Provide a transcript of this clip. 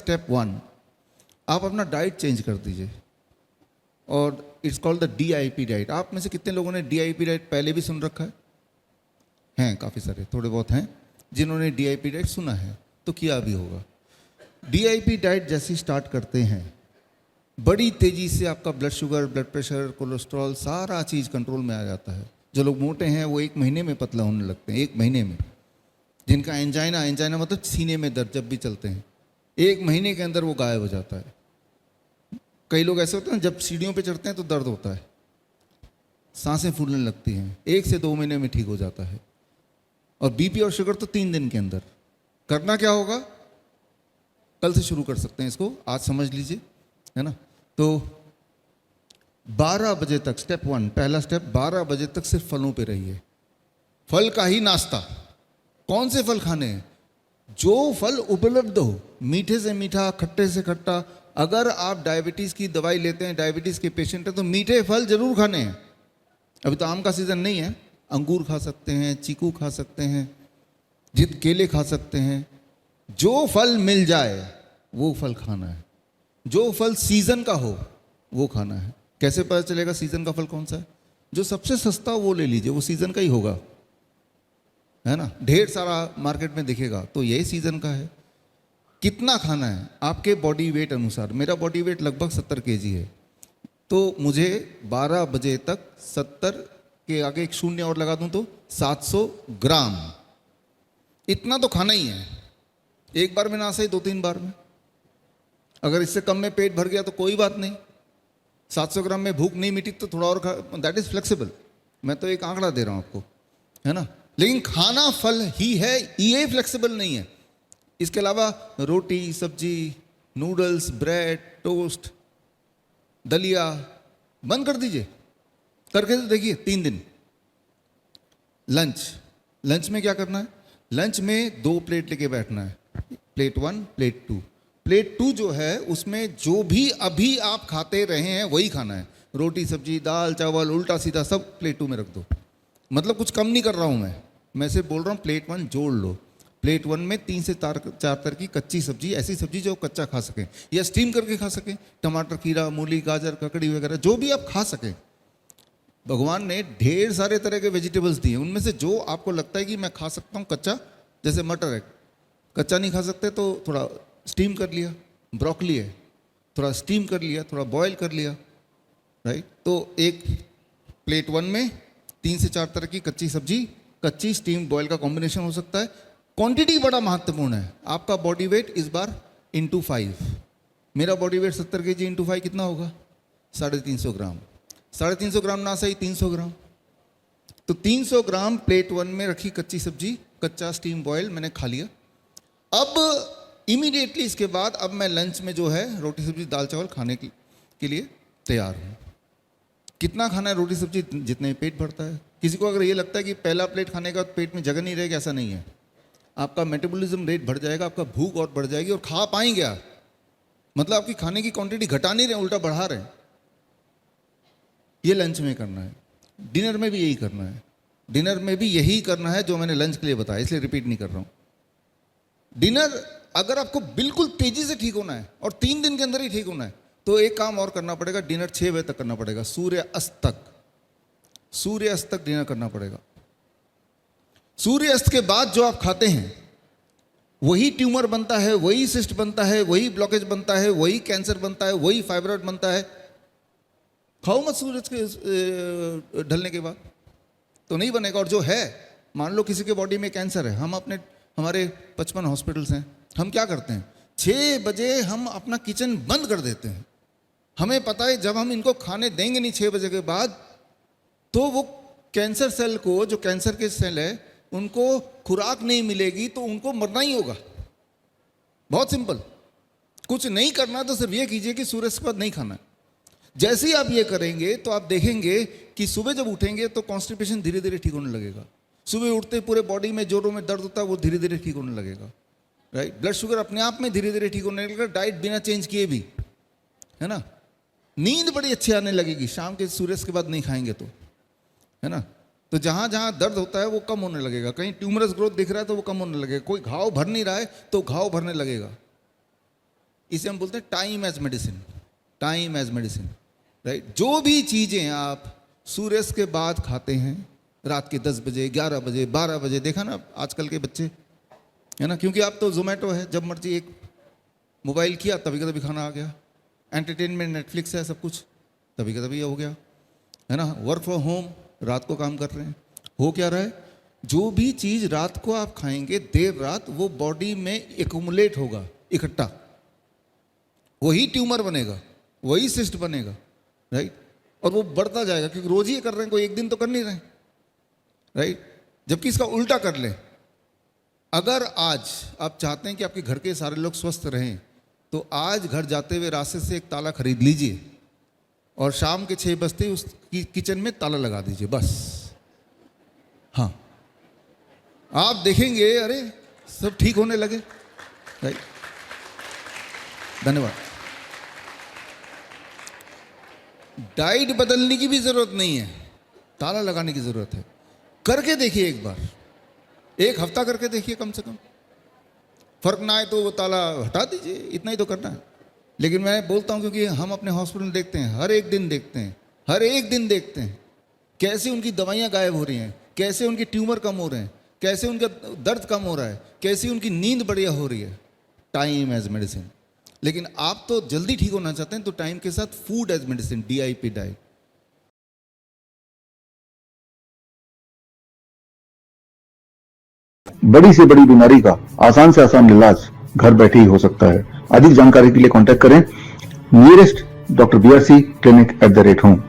Step 1, आप अपना diet change कर दीजिए, और it's called the DIP diet. आप में से कितने लोगों ने DIP डाइट पहले भी सुन रखा है? हैं काफ़ी सारे, थोड़े बहुत हैं जिन्होंने DIP डाइट सुना है, तो किया भी होगा। DIP डाइट जैसे स्टार्ट करते हैं, बड़ी तेज़ी से आपका blood sugar, blood pressure, cholesterol, सारा चीज़ कंट्रोल में आ जाता है। जो लोग मोटे हैं वो 1 महीने में पतला होने लगते हैं, 1 महीने में। जिनका एंजाइना मतलब सीने में दर्द जब भी चलते हैं, 1 महीने के अंदर वो गायब हो जाता है। कई लोग ऐसे होते हैं जब सीढ़ियों पे चढ़ते हैं तो दर्द होता है, सांसें फूलने लगती हैं, 1 से 2 महीने में ठीक हो जाता है। और BP और शुगर तो 3 दिन के अंदर। करना क्या होगा? कल से शुरू कर सकते हैं इसको, आज समझ लीजिए, है ना। तो 12 बजे तक, स्टेप 1, पहला स्टेप, 12 बजे तक सिर्फ फलों पे रहिए। फल का ही नाश्ता। कौन से फल खाने हैं? जो फल उपलब्ध हो, मीठे से मीठा, खट्टे से खट्टा। अगर आप डायबिटीज़ की दवाई लेते हैं, डायबिटीज़ के पेशेंट हैं, तो मीठे फल जरूर खाने हैं। अभी तो आम का सीज़न नहीं है, अंगूर खा सकते हैं, चीकू खा सकते हैं, केले खा सकते हैं। जो फल मिल जाए वो फल खाना है। जो फल सीज़न का हो वो खाना है। कैसे पता चलेगा सीज़न का फल कौन सा है? जो सबसे सस्ता वो ले लीजिए, वो सीज़न का ही होगा, है ना। ढेर सारा मार्केट में दिखेगा तो यही सीज़न का है। कितना खाना है? आपके बॉडी वेट अनुसार। मेरा बॉडी वेट लगभग 70 kg है, तो मुझे 12 बजे तक 70 के आगे एक शून्य और लगा दूं तो 700 ग्राम, इतना तो खाना ही है। एक बार में ना सही 2-3 बार में। अगर इससे कम में पेट भर गया तो कोई बात नहीं, 700 ग्राम में भूख नहीं मिटी तो थोड़ा और खा, दैट इज फ्लेक्सिबल। मैं तो एक आंकड़ा दे रहा हूं आपको, है ना। लेकिन खाना फल ही है, ये फ्लेक्सिबल नहीं है। इसके अलावा रोटी, सब्जी, नूडल्स, ब्रेड, टोस्ट, दलिया बंद कर दीजिए। करके तो देखिए 3 दिन। लंच में क्या करना है? लंच में 2 प्लेट लेके बैठना है, प्लेट 1, प्लेट 2। प्लेट 2 जो है उसमें जो भी अभी आप खाते रहे हैं वही खाना है। रोटी, सब्जी, दाल, चावल, उल्टा सीधा सब प्लेट 2 में रख दो। मतलब कुछ कम नहीं कर रहा हूं मैं सिर्फ बोल रहा हूं प्लेट 1 जोड़ लो। प्लेट 1 में 3 से 4 तरह की कच्ची सब्जी, ऐसी सब्जी जो कच्चा खा सकें या स्टीम करके खा सकें। टमाटर, खीरा, मूली, गाजर, ककड़ी वगैरह जो भी आप खा सकें। भगवान ने ढेर सारे तरह के वेजिटेबल्स दिए, उनमें से जो आपको लगता है कि मैं खा सकता हूँ कच्चा, जैसे मटर है, कच्चा नहीं खा सकते तो थोड़ा स्टीम कर लिया। ब्रोकली है, थोड़ा स्टीम कर लिया, थोड़ा बॉयल कर लिया, राइट। तो एक प्लेट 1 में 3 से 4 तरह की कच्ची सब्जी, कच्ची स्टीम बॉयल का कॉम्बिनेशन हो सकता है। क्वांटिटी बड़ा महत्वपूर्ण है। आपका बॉडी वेट इस बार इंटू 5। मेरा बॉडी वेट 70 kg इंटू 5 कितना होगा? 350 ग्राम। 350 ग्राम ना सही 300 ग्राम। तो 300 ग्राम प्लेट 1 में रखी कच्ची सब्जी, कच्चा स्टीम बॉयल मैंने खा लिया। अब इमीडिएटली इसके बाद अब मैं लंच में जो है रोटी, सब्जी, दाल, चावल खाने के लिए तैयार हूँ। कितना खाना है? रोटी, सब्जी जितने पेट भरता है। किसी को अगर ये लगता है कि पहला प्लेट खाने का पेट में जगह नहीं रहेगी, ऐसा नहीं है। आपका मेटाबॉलिज्म रेट बढ़ जाएगा, आपका भूख और बढ़ जाएगी और खा पाएंगे आप। मतलब आपकी खाने की क्वांटिटी घटा नहीं रहे, उल्टा बढ़ा रहे हैं। ये लंच में करना है। डिनर में भी यही करना है। डिनर में भी यही करना है जो मैंने लंच के लिए बताया, इसलिए रिपीट नहीं कर रहा हूं। डिनर अगर आपको बिल्कुल तेजी से ठीक होना है और 3 दिन के अंदर ही ठीक होना है तो एक काम और करना पड़ेगा। डिनर 6 बजे तक करना पड़ेगा, सूर्य अस्त तक डिनर करना पड़ेगा। सूर्य अस्त के बाद जो आप खाते हैं वही ट्यूमर बनता है, वही सिस्ट बनता है, वही ब्लॉकेज बनता है, वही कैंसर बनता है, वही फाइब्रॉइड बनता है। खाओ मत सूरज के ढलने के बाद, तो नहीं बनेगा। और जो है, मान लो किसी के बॉडी में कैंसर है, हमारे 55 हॉस्पिटल्स हैं, हम क्या करते हैं 6 बजे हम अपना किचन बंद कर देते हैं। हमें पता है जब हम इनको खाने देंगे नहीं 6 बजे के बाद तो वो कैंसर सेल को, जो कैंसर के सेल है, उनको खुराक नहीं मिलेगी तो उनको मरना ही होगा। बहुत सिंपल। कुछ नहीं करना तो सिर्फ ये कीजिए कि सूर्य के बाद नहीं खाना। जैसे ही आप ये करेंगे तो आप देखेंगे कि सुबह जब उठेंगे तो कॉन्स्टिपेशन धीरे धीरे ठीक होने लगेगा। सुबह उठते पूरे बॉडी में जोड़ों में दर्द होता है, वो धीरे धीरे ठीक होने लगेगा, राइट। ब्लड शुगर अपने आप में धीरे धीरे ठीक होने लगेगा, डाइट बिना चेंज किए भी, है ना। नींद बड़ी अच्छी आने लगेगी शाम के सूर्य के बाद नहीं खाएंगे तो, है ना। तो जहां जहां दर्द होता है वो कम होने लगेगा। कहीं ट्यूमरस ग्रोथ दिख रहा है तो वो कम होने लगेगा। कोई घाव भर नहीं रहा है तो घाव भरने लगेगा। इसे हम बोलते हैं time as medicine, time as medicine, right. जो भी चीज़ें आप सूर्यास्त के बाद खाते हैं, रात के 10 बजे, 11 बजे, 12 बजे, देखा ना आजकल के बच्चे, है ना, क्योंकि आप तो जोमेटो है, जब मर्जी एक मोबाइल किया तभी का तभी खाना आ गया, एंटरटेनमेंट नेटफ्लिक्स है, सब कुछ तभी का तभी हो गया, है ना। वर्क फ्रॉम होम, रात को काम कर रहे हैं, हो क्या रहा है, जो भी चीज़ रात को आप खाएंगे देर रात, वो बॉडी में एक्यूमुलेट होगा, इकट्ठा, वही ट्यूमर बनेगा, वही सिस्ट बनेगा, राइट। और वो बढ़ता जाएगा, क्योंकि रोज ही ये कर रहे हैं, कोई एक दिन तो कर नहीं रहे, राइट। जबकि इसका उल्टा कर लें, अगर आज आप चाहते हैं कि आपके घर के सारे लोग स्वस्थ रहें, तो आज घर जाते हुए रास्ते से एक ताला खरीद लीजिए और शाम के 6 बजते ही उस किचन में ताला लगा दीजिए, बस। हाँ, आप देखेंगे अरे सब ठीक होने लगे, राइट। धन्यवाद। डाइट बदलने की भी जरूरत नहीं है, ताला लगाने की जरूरत है। करके देखिए एक बार, 1 हफ्ता करके देखिए, कम से कम फर्क ना आए तो वो ताला हटा दीजिए, इतना ही तो करना है। लेकिन मैं बोलता हूं, क्योंकि हम अपने हॉस्पिटल में देखते हैं, हर एक दिन देखते हैं, हर एक दिन देखते हैं कैसे उनकी दवाइयां गायब हो रही हैं, कैसे उनके ट्यूमर कम हो रहे हैं, कैसे उनका दर्द कम हो रहा है, कैसे उनकी नींद बढ़िया हो रही है। Time as medicine. लेकिन आप तो जल्दी ठीक होना चाहते हैं, तो टाइम के साथ food as medicine, DIP diet. बड़ी से बड़ी बीमारी का आसान से आसान इलाज घर बैठे ही हो सकता है। अधिक जानकारी के लिए कांटेक्ट करें नियरेस्ट डॉक्टर BRC clinic@home।